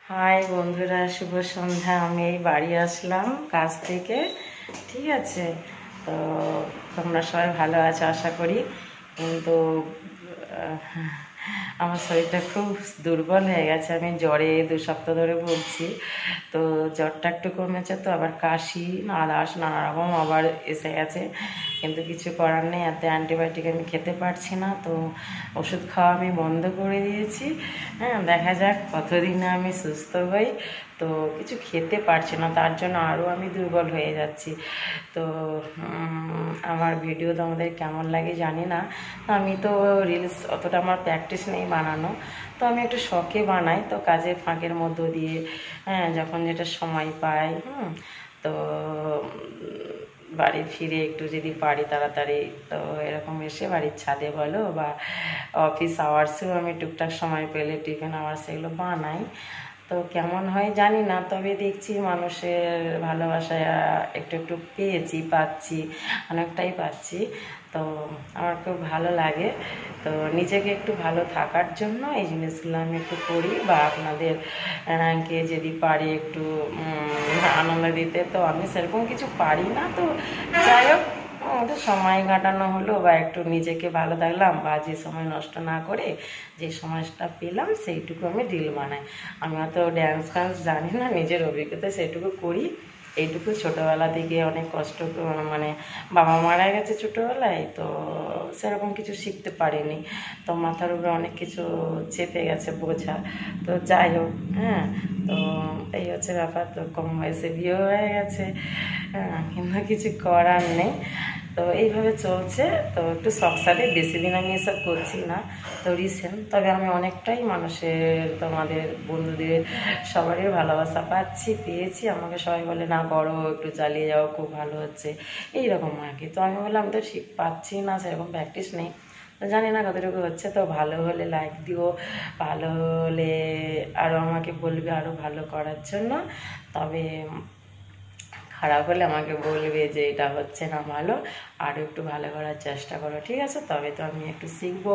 High বন্ধুরা, শুভ সন্ধ্যা। আমি এই বাড়ি আসলাম কাজ থেকে, ঠিক আছে। তো তোমরা সবাই ভালো আছো আশা করি। কিন্তু আমার শরীরটা খুব দুর্বল হয়ে গেছে। আমি জ্বরে 2 সপ্তাহ ধরে ভুগছি। তো জ্বরটা একটু কমেছে, তো আবার কাশি আলাস নানা রকম আবার এসে গেছে। কিন্তু কিছু করার নেই, এত অ্যান্টিবায়োটিক আমি খেতে পারছি না। তো ওষুধ খাওয়া আমি বন্ধ করে দিয়েছি। হ্যাঁ, দেখা যাক কতদিনে আমি সুস্থ হই। তো কিছু খেতে পারছি না, তার জন্য আরও আমি দুর্বল হয়ে যাচ্ছি। তো আমার ভিডিও তোমাদের কেমন লাগে জানি না। আমি তো রিলস অতটা আমার প্র্যাকটিস নেই বানানো, তো আমি একটু শখে বানাই। তো কাজের ফাঁকের মধ্য দিয়ে হ্যাঁ, যখন যেটা সময় পাই তো বাড়ি ফিরে একটু যদি পারি তাড়াতাড়ি, তো এরকম এসে বাড়ির ছাদে বলো বা অফিস আওয়ার্সেও আমি টুকটাক সময় পেলে টিফিন আওয়ার্স এগুলো বানাই। তো কেমন হয় জানি না, তবে দেখছি মানুষের ভালোবাসায় একটু একটু পাচ্ছি, অনেকটাই পাচ্ছি। তো আমার খুব ভালো লাগে। তো নিজেকে একটু ভালো থাকার জন্য এই জিনিসগুলো আমি একটু করি, বা আপনাদের কে যদি পারি একটু আনন্দ দিতে। তো আমি সেরকম কিছু পারি না, তো যাই হোক, একটু সময় কাটানো হলো বা একটু নিজেকে ভালো থাকলাম, বা যে সময় নষ্ট না করে যে সময়টা পেলাম সেইটুকু আমি রিল বানাই। আমি অত ড্যান্স ফ্যান্স জানি না, নিজের অভিজ্ঞতা সেইটুকু করি। এইটুকু ছোটোবেলা থেকে অনেক কষ্ট, মানে বাবা মারা গেছে ছোটোবেলায়, তো সেরকম কিছু শিখতে পারিনি। তো মাথার উপরে অনেক কিছু চেপে গেছে বোঝা। তো যাই হোক, হ্যাঁ, তো এই হচ্ছে ব্যাপার। তো কম বয়সে বিয়ে হয়ে গেছে, হ্যাঁ, কিন্তু কিছু করার নেই। তো এইভাবে চলছে। তো একটু শখসাদে বেশি দিন আমি এসব করছি না, তো রিসেন্ট। তবে আমি অনেকটাই মানুষের, তোমাদের বন্ধুদের সবারই ভালোবাসা পেয়েছি। আমাকে সবাই বলে না করো, একটু চালিয়ে যাও, খুব ভালো হচ্ছে, এইরকম আর কি। তো আমি বললাম তো ঠিক পাচ্ছি না, সেরকম প্র্যাকটিস নেই, তো জানি না কতটুকু হচ্ছে। তো ভালো হলে লাইক দিও, ভালো হলে আরও আমাকে বলবে আরও ভালো করার জন্য। তবে খারাপ হলে আমাকে বলবে যে এটা হচ্ছে না ভালো, আরও একটু ভালো করার চেষ্টা করো, ঠিক আছে। তবে তো আমি একটু শিখবো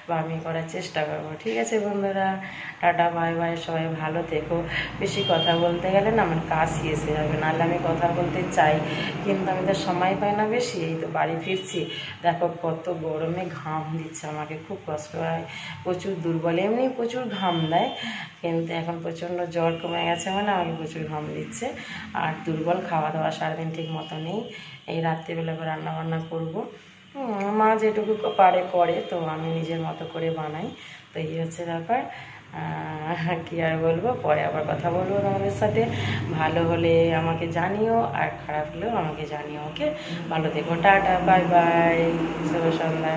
বা আমি করার চেষ্টা করবো, ঠিক আছে বন্ধুরা। টাটা, বাই বাই, সবাই ভালো থেকো। বেশি কথা বলতে গেলে না আমার কাশি এসে যাবে, নাহলে আমি কথা বলতে চাই, কিন্তু আমি তো সময় পাই না বেশি। এই তো বাড়ি ফিরছি, দেখো কত গরমে ঘাম দিচ্ছে, আমাকে খুব কষ্ট হয়, প্রচুর দুর্বল। এমনি প্রচুর ঘাম দেয়, কিন্তু এখন প্রচণ্ড জ্বর কমে গেছে মানে আমাকে প্রচুর ঘাম দিচ্ছে। আর দুর্বল, খাওয়া দাওয়া সারাদিন ঠিক মতো নেই। এই রাত্রিবেলা করে রান্নাবান্না করবো, মা যেটুকু পারে করে, তো আমি নিজের মতো করে বানাই। তো এই হচ্ছে ব্যাপার। কী আর বলবো, পরে আবার কথা বলবো তোমাদের সাথে। ভালো হলে আমাকে জানিও, আর খারাপ হলেও আমাকে জানিও, ওকে। ভালো থেকো, টাটা, বাই বাই, শুভ সন্ধ্যা।